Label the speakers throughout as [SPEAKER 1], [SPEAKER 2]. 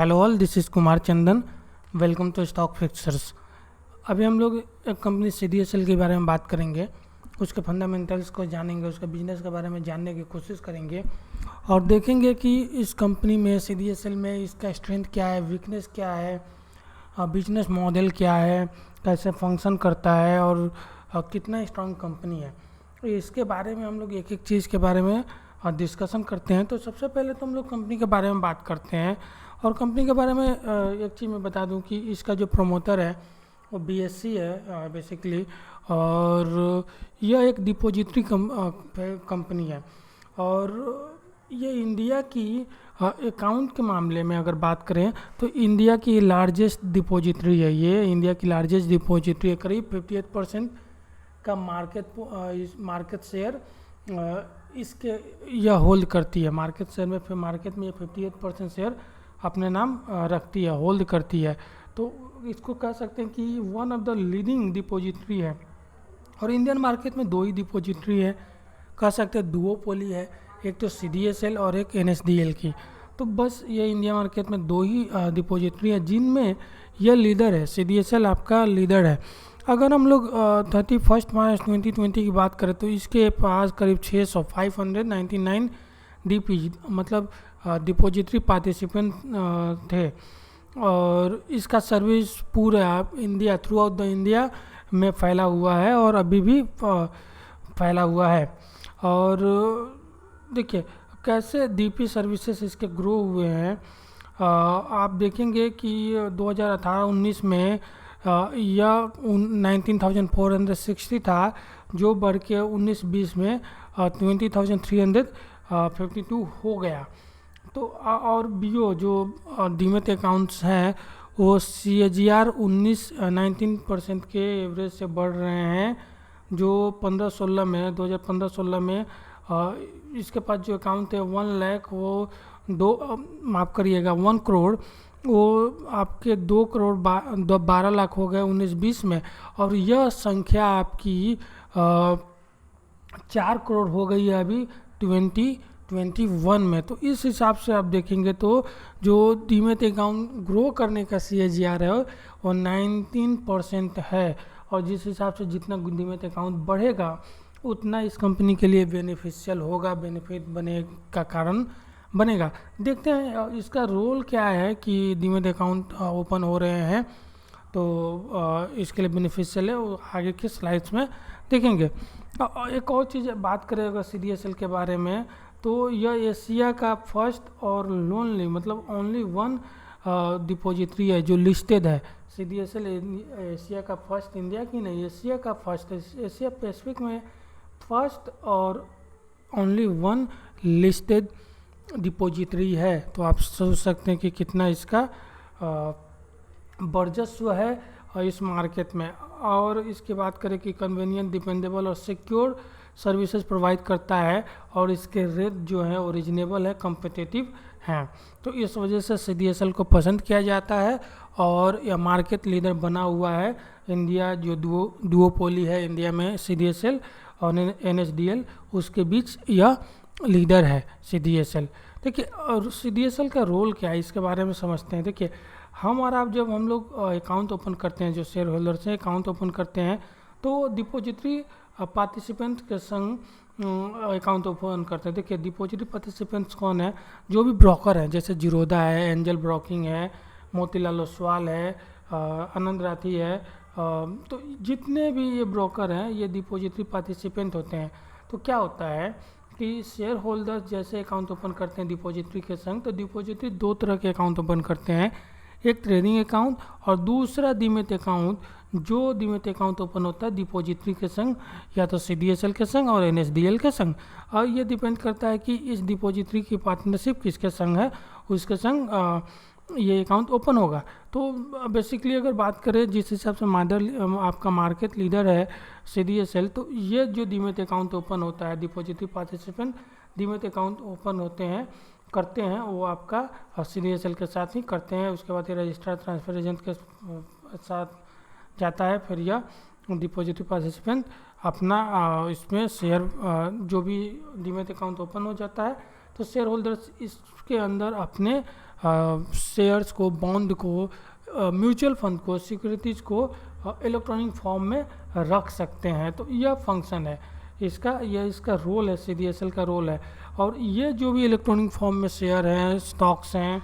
[SPEAKER 1] Hello all, this is Kumar Chandan. Welcome to stock fixers. अभी हम लोग एक कंपनी CDSL के बारे में बात करेंगे, उसके फंडामेंटल्स को जानेंगे, उसके बिजनेस के बारे में जानने की कोशिश करेंगे और देखेंगे कि इस कंपनी में CDSL में इसका स्ट्रेंथ क्या है, वीकनेस क्या है, बिजनेस मॉडल क्या है, कैसे फंक्शन करता है और कितना स्ट्रांग कंपनी है। इसके बारे में हम लोग एक एक चीज़ के बारे में डिस्कशन करते हैं। तो सबसे पहले तो हम लोग कंपनी के बारे में बात करते हैं और कंपनी के बारे में एक चीज़ मैं बता दूं कि इसका जो प्रमोटर है वो BSE है बेसिकली, और यह एक डिपॉजिटरी कंपनी है। और ये इंडिया की अकाउंट के मामले में अगर बात करें तो इंडिया की लार्जेस्ट डिपॉजिटरी है। ये इंडिया की लार्जेस्ट डिपॉजिटरी है। करीब 58% का मार्केट शेयर इसके यह होल्ड करती है। मार्केट में ये 58% शेयर अपने नाम रखती है, होल्ड करती है। तो इसको कह सकते हैं कि one of the leading depository है। और इंडियन मार्केट में दो ही डिपॉजिटरी है, कह सकते हैं दुओपोली है, एक तो CDSL और एक NSDL की। तो बस ये इंडिया मार्केट में दो ही डिपॉजिटरी है जिनमें यह लीडर है। CDSL आपका लीडर है। अगर हम लोग 31 मार्च 2020 की बात करें तो इसके पास करीब 599 DP मतलब डिपॉजिटरी पार्टिसिपेंट थे। और इसका सर्विस पूरा India, through out the India में फैला हुआ है और अभी भी फैला हुआ है। और देखिए कैसे DP सर्विसेज इसके ग्रो हुए हैं। आप देखेंगे कि 2018-19 में यह 19,460 था, जो बढ़ के 19-20 में 20,352 हो गया। तो और BO जो डीमेट अकाउंट्स हैं वो CAGR 19% के एवरेज से बढ़ रहे हैं, जो 2015-16 में इसके पास जो अकाउंट है 1 लाख, वो माफ़ करिएगा 1 करोड़, वो आपके 2 करोड़ 12 लाख हो गए 19-20 में। और यह संख्या आपकी 4 करोड़ हो गई है अभी 2021 में। तो इस हिसाब से आप देखेंगे तो जो डीमेट अकाउंट ग्रो करने का CAGR है वो 19% है। और जिस हिसाब से जितना डीमेट अकाउंट बढ़ेगा उतना इस कंपनी के लिए बेनिफिशियल होगा, बेनिफिट बने का कारण बनेगा। देखते हैं इसका रोल क्या है कि डीमेट अकाउंट ओपन हो रहे हैं तो इसके लिए बेनिफिशियल है, वो आगे के स्लाइड्स में देखेंगे। एक और चीज़ बात करें अगर CDSL के बारे में, तो यह एशिया का फर्स्ट और लोनली मतलब ओनली वन डिपॉजिटरी है जो लिस्टेड है। CDSL एशिया का फर्स्ट, इंडिया की नहीं, एशिया का फर्स्ट, एशिया पैसिफिक में फर्स्ट और ओनली वन लिस्टेड डिपॉजिटरी है। तो आप सोच सकते हैं कि कितना इसका वर्चस्व है इस मार्केट में। और इसकी बात करें कि कन्वीनियंट, डिपेंडेबल और सिक्योर सर्विसेज प्रोवाइड करता है और इसके रेट जो है वो रीजनेबल है, कम्पिटिटिव हैं। तो इस वजह से CDSL को पसंद किया जाता है और यह मार्केट लीडर बना हुआ है। इंडिया जो दुओपोली है इंडिया में, CDSL और NSDL, उसके बीच यह लीडर है CDSL। देखिए और CDSL का रोल क्या है इसके बारे में समझते हैं। देखिए हम और आप जब हम लोग अकाउंट ओपन करते हैं, जो शेयर होल्डर से अकाउंट ओपन करते हैं, तो डिपॉजिटरी पार्टिसिपेंट के संग अकाउंट ओपन करते हैं। देखिए डिपॉजिटरी पार्टिसिपेंट्स कौन है? जो भी ब्रोकर है, जैसे जीरोधा है, एंजल ब्रोकिंग है, मोतीलाल ओसवाल है, आनंद राठी है, तो जितने भी ये ब्रोकर हैं ये डिपॉजिटरी पार्टिसिपेंट होते हैं। तो क्या होता है कि शेयर होल्डर जैसे अकाउंट ओपन करते हैं डिपॉजिटरी के संग, तो डिपॉजिटरी दो तरह के अकाउंट ओपन करते हैं, एक ट्रेडिंग अकाउंट और दूसरा डीमेट अकाउंट। जो डीमेट अकाउंट ओपन होता है डिपॉजिटरी के संग, या तो CDSL के संग और NSDL के संग, और ये डिपेंड करता है कि इस डिपॉजिटरी की पार्टनरशिप किसके संग है, उसके संग ये अकाउंट ओपन होगा। तो बेसिकली अगर बात करें जिस हिसाब से आपका मार्केट लीडर है CDSL, तो ये जो डीमेट अकाउंट ओपन होता है, depository participant demat account open करते हैं, वो आपका CDSL के साथ ही करते हैं। उसके बाद ये रजिस्ट्रार ट्रांसफर एजेंट के साथ जाता है। फिर यह डिपॉजिटरी पार्टिसिपेंट अपना इसमें शेयर जो भी डीमेट अकाउंट ओपन हो जाता है तो तो शेयर होल्डर्स इसके अंदर अपने शेयर्स को, बॉन्ड को, म्यूचुअल फंड को, सिक्योरिटीज़ को इलेक्ट्रॉनिक फॉर्म में रख सकते हैं। तो यह फंक्शन है इसका, यह इसका रोल है, CDSL का रोल है। और ये जो भी इलेक्ट्रॉनिक फॉर्म में शेयर हैं, स्टॉक्स हैं,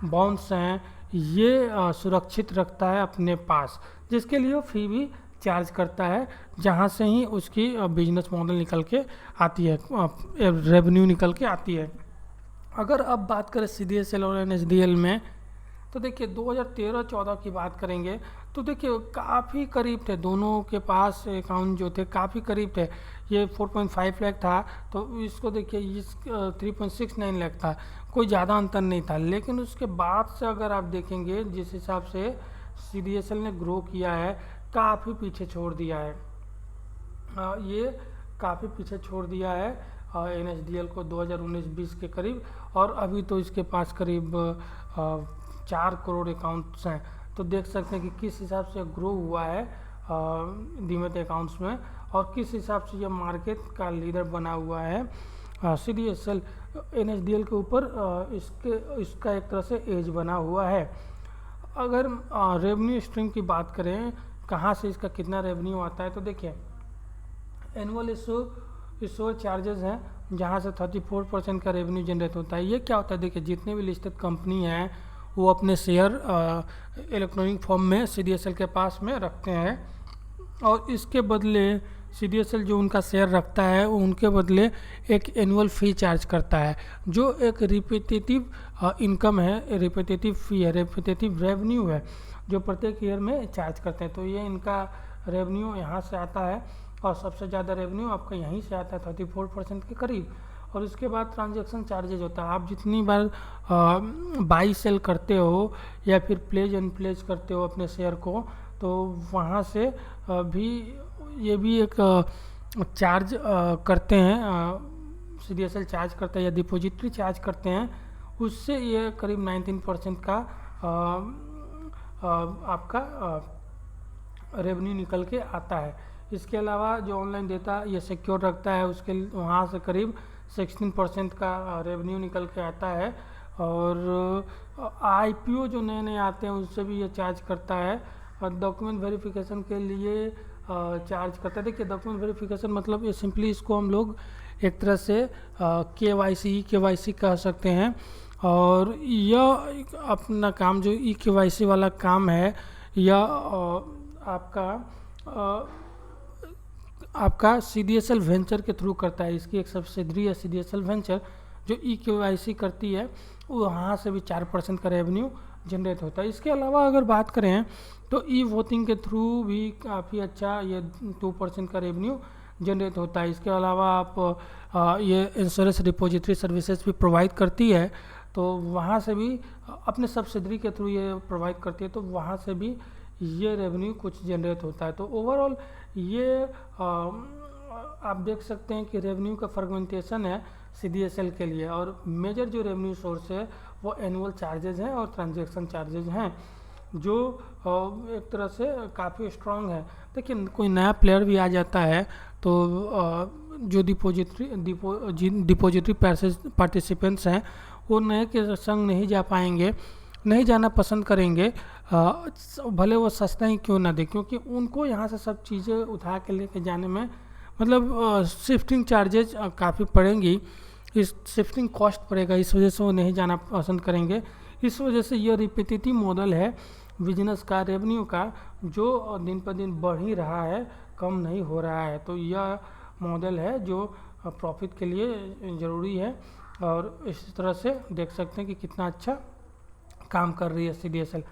[SPEAKER 1] बॉन्ड्स हैं, ये सुरक्षित रखता है अपने पास, जिसके लिए वो फी भी चार्ज करता है, जहाँ से ही उसकी बिजनेस मॉडल निकल के आती है, रेवेन्यू निकल के आती है। अगर अब बात करें CDSL और NSDL में, तो देखिए 2013-14 की बात करेंगे तो देखिए काफ़ी करीब थे, दोनों के पास अकाउंट जो थे काफ़ी करीब थे। ये 4.5 लाख था तो इसको देखिए इस 3.69 लाख था, कोई ज़्यादा अंतर नहीं था। लेकिन उसके बाद से अगर आप देखेंगे जिस हिसाब से CDSL ने ग्रो किया है, काफ़ी पीछे छोड़ दिया है, ये काफ़ी पीछे छोड़ दिया है NSDL को 2019-20 के करीब। और अभी तो इसके पास करीब 4 करोड़ अकाउंट्स हैं। तो देख सकते हैं कि किस हिसाब से ग्रो हुआ है डीमैट अकाउंट्स में, और किस हिसाब से यह मार्केट का लीडर बना हुआ है। CDSL NSDL के ऊपर इसका एक तरह से एज बना हुआ है। अगर रेवेन्यू स्ट्रीम की बात करें, कहाँ से इसका कितना रेवेन्यू आता है, तो देखिए एनुअल इशू चार्जेस हैं, जहाँ से 34% का रेवेन्यू जनरेट होता है। ये क्या होता है, देखिए जितने भी लिस्टेड कंपनी हैं वो अपने शेयर इलेक्ट्रॉनिक फॉर्म में CDSL के पास में रखते हैं, और इसके बदले CDSL जो उनका शेयर रखता है वो उनके बदले एक एनुअल फ़ी चार्ज करता है, जो एक रिपीटेटिव इनकम है, रिपीटेटिव फ़ी है, रिपीटेटिव रेवेन्यू है, जो प्रत्येक ईयर में चार्ज करते हैं। तो ये इनका रेवेन्यू यहाँ से आता है, और सबसे ज़्यादा रेवेन्यू आपका यहीं से आता है 34% के करीब। और उसके बाद ट्रांजैक्शन चार्जेज होता है, आप जितनी बार बाई सेल करते हो या फिर प्लेज अनप्लेज करते हो अपने शेयर को, तो वहाँ से भी ये भी एक चार्ज करते हैं, CDSL चार्ज करता है या डिपॉजिटरी चार्ज करते हैं, उससे ये करीब 19% का आपका रेवेन्यू निकल के आता है। इसके अलावा जो ऑनलाइन डेटा ये सिक्योर रखता है, उसके वहाँ से करीब 16% का रेवेन्यू निकल के आता है। और IPO जो नए नए आते हैं उससे भी ये चार्ज करता है, और डॉक्यूमेंट वेरिफिकेशन के लिए चार्ज करता है। देखिए डॉक्यूमेंट वेरिफिकेशन मतलब ये सिंपली इसको हम लोग एक तरह से KYC कह सकते हैं। और यह अपना काम जो KYC वाला काम है, यह आपका CDSL वेंचर के थ्रू करता है। इसकी एक सब्सिडरी है CDSL वेंचर, जो KYC करती है, वहाँ से भी 4% का रेवेन्यू जनरेट होता है। इसके अलावा अगर बात करें तो वोटिंग के थ्रू भी काफ़ी अच्छा ये 2% का रेवेन्यू जनरेट होता है। इसके अलावा आप ये इंश्योरेंस डिपॉजिटरी सर्विसेज भी प्रोवाइड करती है, तो वहाँ से भी अपने सब्सिडरी के थ्रू ये प्रोवाइड करती है, तो वहाँ से भी ये रेवेन्यू कुछ जनरेट होता है। तो ओवरऑल ये आप देख सकते हैं कि रेवेन्यू का फ्रेगमेंटेशन है CDSL के लिए, और मेजर जो रेवेन्यू सोर्स है वो एनुअल चार्जेज हैं और ट्रांजैक्शन चार्जेज हैं, जो एक तरह से काफ़ी स्ट्रॉन्ग है। देखिए कोई नया प्लेयर भी आ जाता है तो जो डिपॉजिटरी पार्टिसिपेंट्स हैं वो नए के संग नहीं जा पाएंगे, नहीं जाना पसंद करेंगे, भले वो सस्ता ही क्यों ना दे, क्योंकि उनको यहाँ से सब चीज़ें उठा के लेके जाने में मतलब शिफ्टिंग चार्जेज काफ़ी पड़ेंगी, इस शिफ्टिंग कॉस्ट पड़ेगा, इस वजह से वो नहीं जाना पसंद करेंगे। इस वजह से ये रिपीटेटिव मॉडल है बिजनेस का, रेवेन्यू का, जो दिन पर दिन बढ़ ही रहा है, कम नहीं हो रहा है। तो यह मॉडल है जो प्रॉफिट के लिए ज़रूरी है, और इस तरह से देख सकते हैं कि कितना अच्छा काम कर रही है CDSL।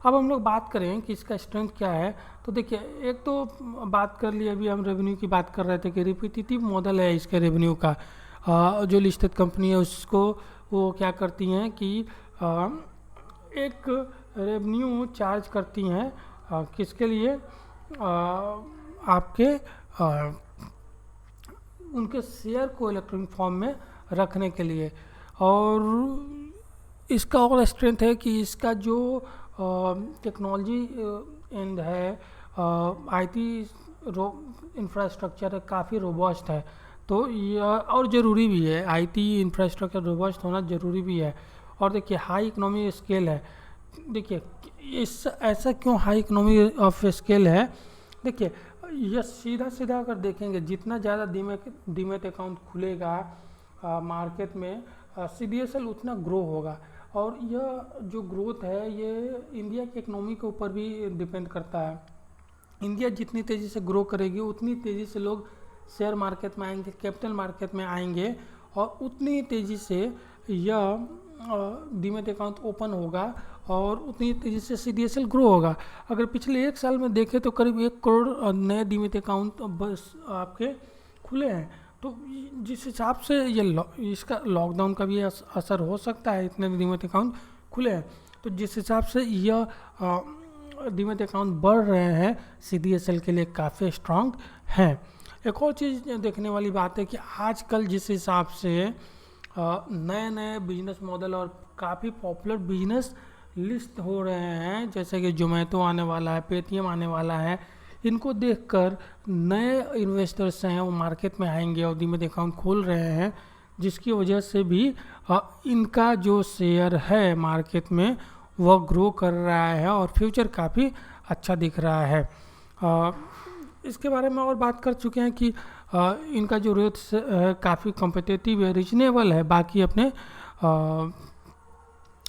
[SPEAKER 1] अब हम लोग बात करें कि इसका स्ट्रेंथ क्या है, तो देखिए एक तो बात कर ली, अभी हम रेवेन्यू की बात कर रहे थे कि रिपीटेटिव मॉडल है इसके रेवेन्यू का। जो लिस्टेड कंपनी है उसको वो क्या करती हैं कि एक रेवेन्यू चार्ज करती हैं, किसके लिए, आपके उनके शेयर को इलेक्ट्रॉनिक फॉर्म में रखने के लिए। और इसका और स्ट्रेंथ है कि इसका जो टेक्नोलॉजी एंड है, IT इंफ्रास्ट्रक्चर है, काफ़ी रोबस्ट है। तो यह और ज़रूरी भी है, आईटी इंफ्रास्ट्रक्चर रोबस्ट होना ज़रूरी भी है। और देखिए हाई इकोनॉमी स्केल है। देखिए इस ऐसा क्यों हाई इकोनॉमी ऑफ स्केल है, देखिए यह सीधा सीधा अगर देखेंगे जितना ज़्यादा डीमैट अकाउंट खुलेगा मार्केट में, सीडीएसएल उतना ग्रो होगा। और यह जो ग्रोथ है ये इंडिया की इकोनॉमी के ऊपर भी डिपेंड करता है। इंडिया जितनी तेज़ी से ग्रो करेगी उतनी तेज़ी से लोग शेयर मार्केट में आएंगे, कैपिटल मार्केट में आएंगे, और उतनी तेज़ी से यह डीमैट अकाउंट ओपन होगा और उतनी तेज़ी से सीडीएसएल ग्रो होगा। अगर पिछले 1 साल में देखें तो करीब 1 करोड़ नए डीमैट अकाउंट बस आपके खुले हैं। तो जिस हिसाब से ये इसका लॉकडाउन का भी असर हो सकता है, इतने डीमैट अकाउंट खुले हैं, तो जिस हिसाब से यह डीमैट अकाउंट बढ़ रहे हैं सीडीएसएल के लिए काफ़ी स्ट्रांग हैं। एक और चीज़ देखने वाली बात है कि आजकल जिस हिसाब से नए नए बिजनेस मॉडल और काफ़ी पॉपुलर बिजनेस लिस्ट हो रहे हैं, जैसे कि जोमेटो आने वाला है, पेटीएम आने वाला है, इनको देखकर नए इन्वेस्टर्स हैं वो मार्केट में आएंगे और डीमैट अकाउंट खोल रहे हैं, जिसकी वजह से भी इनका जो शेयर है मार्केट में वह ग्रो कर रहा है और फ्यूचर काफ़ी अच्छा दिख रहा है। इसके बारे में और बात कर चुके हैं कि इनका जो रेट काफ़ी कॉम्पिटिटिव है, रीजनेबल है बाकी अपने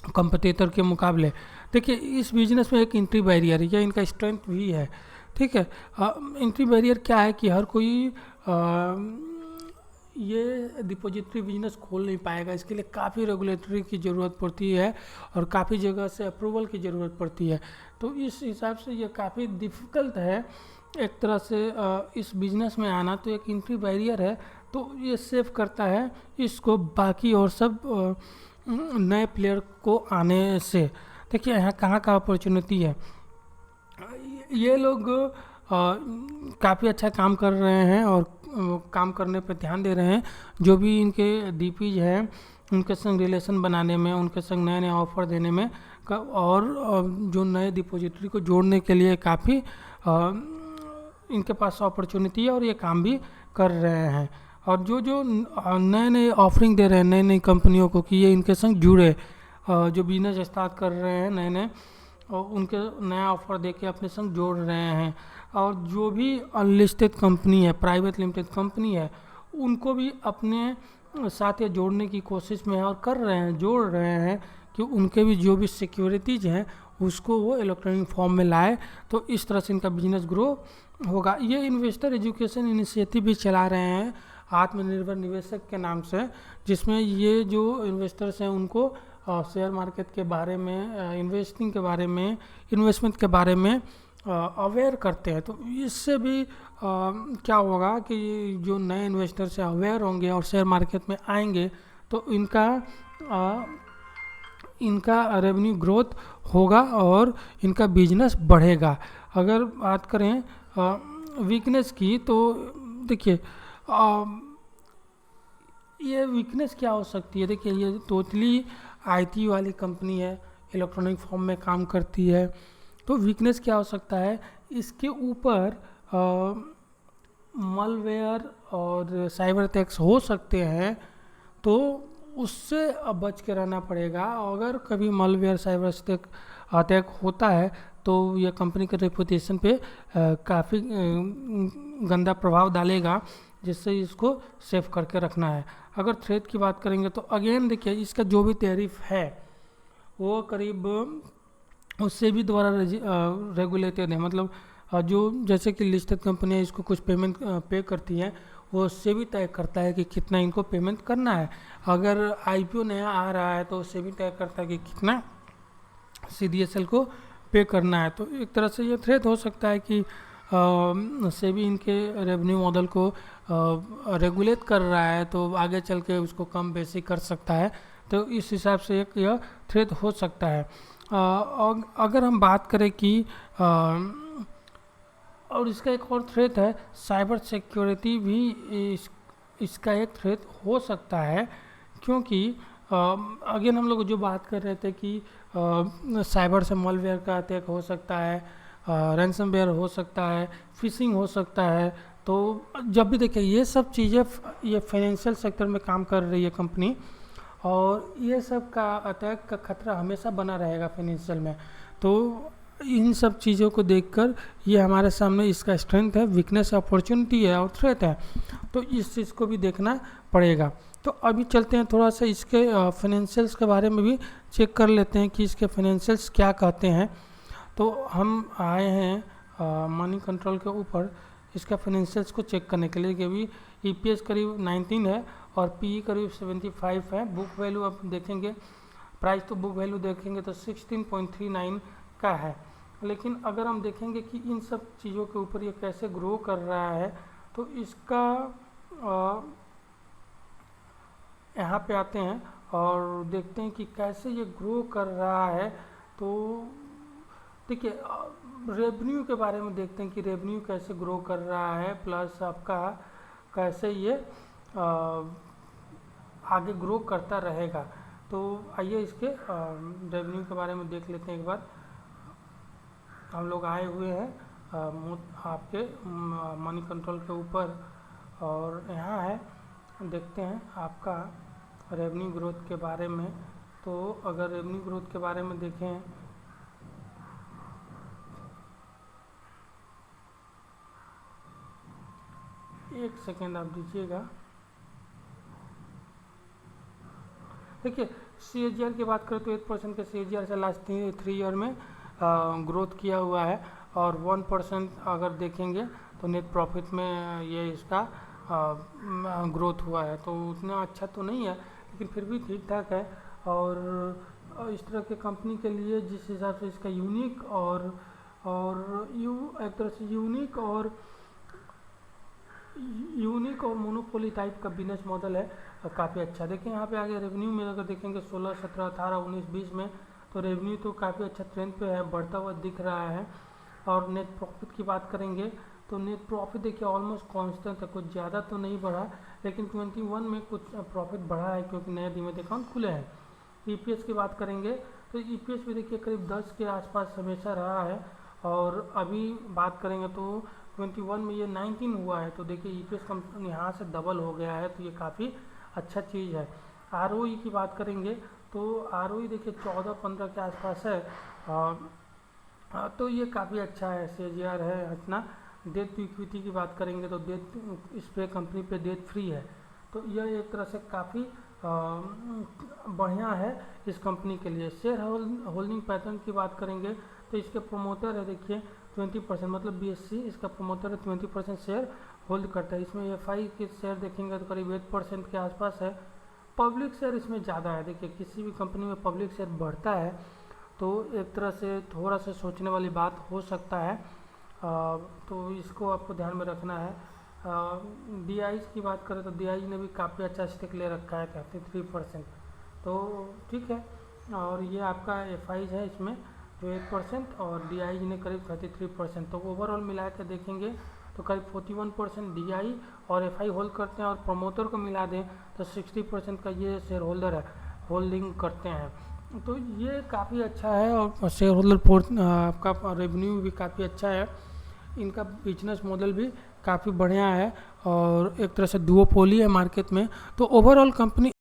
[SPEAKER 1] कंपटीटर के मुकाबले। देखिए इस बिजनेस में एक एंट्री बैरियर है, यह इनका स्ट्रेंथ भी है, ठीक है। एंट्री बैरियर क्या है कि हर कोई ये डिपॉजिटरी बिजनेस खोल नहीं पाएगा, इसके लिए काफ़ी रेगुलेटरी की ज़रूरत पड़ती है और काफ़ी जगह से अप्रूवल की ज़रूरत पड़ती है। तो इस हिसाब से ये काफ़ी डिफ़िकल्ट है एक तरह से इस बिज़नेस में आना। तो एक एंट्री बैरियर है, तो ये सेव करता है इसको बाकी और सब नए प्लेयर को आने से। देखिए यहाँ कहाँ का अपॉर्चुनिटी है, ये लोग काफ़ी अच्छा काम कर रहे हैं और काम करने पर ध्यान दे रहे हैं। जो भी इनके डीपीज हैं उनके संग रिलेशन बनाने में, उनके संग नए नए ऑफर देने में और जो नए डिपॉजिटरी को जोड़ने के लिए काफ़ी इनके पास अपॉर्चुनिटी है और ये काम भी कर रहे हैं। और जो जो नए नए ऑफरिंग दे रहे हैं नई नई कंपनियों को कि ये इनके संग जुड़े, जो बिजनेस स्टार्ट कर रहे हैं नए नए, और उनके नया ऑफर दे के अपने संग जोड़ रहे हैं। और जो भी अनलिस्टेड कंपनी है, प्राइवेट लिमिटेड कंपनी है, उनको भी अपने साथ ये जोड़ने की कोशिश में है और कर रहे हैं, जोड़ रहे हैं कि उनके भी जो भी सिक्योरिटीज़ हैं उसको वो इलेक्ट्रॉनिक फॉर्म में लाए। तो इस तरह से इनका बिजनेस ग्रो होगा। ये इन्वेस्टर एजुकेशन इनिशिएटिव भी चला रहे हैं आत्मनिर्भर निवेशक के नाम से, जिसमें ये जो इन्वेस्टर्स हैं उनको शेयर मार्केट के बारे में, इन्वेस्टिंग के बारे में, इन्वेस्टमेंट के बारे में अवेयर करते हैं। तो इससे भी क्या होगा कि जो नए इन्वेस्टर से अवेयर होंगे और शेयर मार्केट में आएंगे तो इनका रेवेन्यू ग्रोथ होगा और इनका बिजनेस बढ़ेगा। अगर बात करें वीकनेस की, तो देखिए ये वीकनेस क्या हो सकती है। देखिए ये टोटली आईटी वाली कंपनी है, इलेक्ट्रॉनिक फॉर्म में काम करती है, तो वीकनेस क्या हो सकता है, इसके ऊपर मलवेयर और साइबर अटैक्स हो सकते हैं, तो उससे बच के रहना पड़ेगा। अगर कभी मलवेयर साइबर अटैक होता है तो यह कंपनी के रेपुटेशन पे काफ़ी गंदा प्रभाव डालेगा, जिससे इसको सेव करके रखना है। अगर थ्रेट की बात करेंगे तो अगेन देखिए इसका जो भी टैरिफ है वो करीब उससे भी द्वारा रेगुलेटेड है। मतलब जो जैसे कि लिस्टेड कंपनियाँ इसको कुछ पेमेंट पे करती हैं, वो उससे भी तय करता है कि कितना इनको पेमेंट करना है। अगर आईपीओ नया आ रहा है तो उससे भी तय करता है कि कितना सीडीएसएल को पे करना है। तो एक तरह से ये थ्रेट हो सकता है कि सेबी इनके रेवेन्यू मॉडल को रेगुलेट कर रहा है, तो आगे चल के उसको कम बेसी कर सकता है। तो इस हिसाब से एक यह थ्रेट हो सकता है। और अगर हम बात करें कि और इसका एक और थ्रेट है साइबर सिक्योरिटी भी इसका एक थ्रेट हो सकता है, क्योंकि अगेन हम लोग जो बात कर रहे थे कि साइबर से मॉलवेयर का अटैक हो सकता है, रैंसमवेयर हो सकता है, फिशिंग हो सकता है। तो जब भी देखिए ये सब चीज़ें ये फाइनेंशियल सेक्टर में काम कर रही है कंपनी, और ये सब का अटैक का खतरा हमेशा बना रहेगा फाइनेंशियल में। तो इन सब चीज़ों को देखकर ये हमारे सामने इसका स्ट्रेंथ है, वीकनेस है, अपॉर्चुनिटी है और थ्रेट है, तो इस चीज़ को भी देखना पड़ेगा। तो अभी चलते हैं थोड़ा सा इसके फाइनेंशियल्स के बारे में भी चेक कर लेते हैं कि इसके फाइनेंशियल्स क्या कहते हैं। तो हम आए हैं मनी कंट्रोल के ऊपर इसका फाइनेंशियल्स को चेक करने के लिए कि अभी ईपीएस करीब 19 है और पीई करीब 75 है। बुक वैल्यू अब देखेंगे, प्राइस तो बुक वैल्यू देखेंगे तो 16.39 का है। लेकिन अगर हम देखेंगे कि इन सब चीज़ों के ऊपर ये कैसे ग्रो कर रहा है, तो इसका यहाँ पे आते हैं और देखते हैं कि कैसे ये ग्रो कर रहा है। तो देखिए रेवेन्यू के बारे में देखते हैं कि रेवेन्यू कैसे ग्रो कर रहा है, प्लस आपका कैसे ये आगे ग्रो करता रहेगा। तो आइए इसके रेवेन्यू के बारे में देख लेते हैं एक बार। हम लोग आए हुए हैं आपके मनी कंट्रोल के ऊपर और यहाँ है, देखते हैं आपका रेवेन्यू ग्रोथ के बारे में। तो अगर रेवेन्यू ग्रोथ के बारे में देखें, एक सेकेंड आप दीजिएगा। देखिए CAGR की बात करें तो 8% के CAGR से लास्ट 3 ईयर में ग्रोथ किया हुआ है, और 1% अगर देखेंगे तो नेट प्रॉफिट में ये इसका ग्रोथ हुआ है। तो उतना अच्छा तो नहीं है, लेकिन फिर भी ठीक ठाक है। और इस तरह के कंपनी के लिए जिस हिसाब से इसका यूनिक और एक तरह से यूनिक और मोनोपोली टाइप का बिजनेस मॉडल है, काफ़ी अच्छा। देखिए यहाँ पे आगे रेवेन्यू में अगर देखेंगे 16, 17, 18, 19, 20 में, तो रेवेन्यू तो काफ़ी अच्छा ट्रेंड पे है, बढ़ता हुआ दिख रहा है। और नेट प्रॉफिट की बात करेंगे तो नेट प्रॉफिट देखिए ऑलमोस्ट कांस्टेंट है, कुछ ज़्यादा तो नहीं बढ़ा, लेकिन 21 में कुछ प्रॉफिट बढ़ा है क्योंकि नए डीमैट अकाउंट खुले हैं। ईपीएस की बात करेंगे तो ईपीएस भी देखिए करीब 10 के आसपास हमेशा रहा है, और अभी बात करेंगे तो 21 में ये 19 हुआ है। तो देखिए ईपीएस कंपनी यहाँ से डबल हो गया है, तो ये काफ़ी अच्छा चीज़ है। आरओई की बात करेंगे तो आरओई देखिए 14-15 के आसपास है, तो ये काफ़ी अच्छा है। CAGR है इतना। डेट टू इक्विटी की बात करेंगे तो डेट इस पे कंपनी पे डेट फ्री है, तो यह एक तरह से काफ़ी बढ़िया है इस कंपनी के लिए। शेयर होल्डिंग पैटर्न की बात करेंगे तो इसके प्रोमोटर है देखिए 20%, मतलब BSC इसका प्रोमोटर है, 20% शेयर होल्ड करता है। इसमें FI के शेयर देखेंगे तो करीब 8% के आसपास है। पब्लिक शेयर इसमें ज़्यादा है। देखिए किसी भी कंपनी में पब्लिक शेयर बढ़ता है तो एक तरह से थोड़ा सा सोचने वाली बात हो सकता है, तो इसको आपको ध्यान में रखना है। DI की बात करें तो DI ने भी काफ़ी अच्छा स्टेक ले रखा है 33%, तो ठीक है। और ये आपका FI है इसमें जो 8%, और DI ने करीब 33%, तो ओवरऑल मिला के देखेंगे तो करीब 41% DI और FI होल्ड करते हैं, और प्रमोटर को मिला दें तो 60% का ये शेयर होल्डर है, होल्डिंग करते हैं। तो ये काफ़ी अच्छा है, और शेयर होल्डर आपका रेवेन्यू भी काफ़ी अच्छा है, इनका बिजनेस मॉडल भी काफ़ी बढ़िया है, और एक तरह से डुओपोली है मार्केट में। तो ओवरऑल कंपनी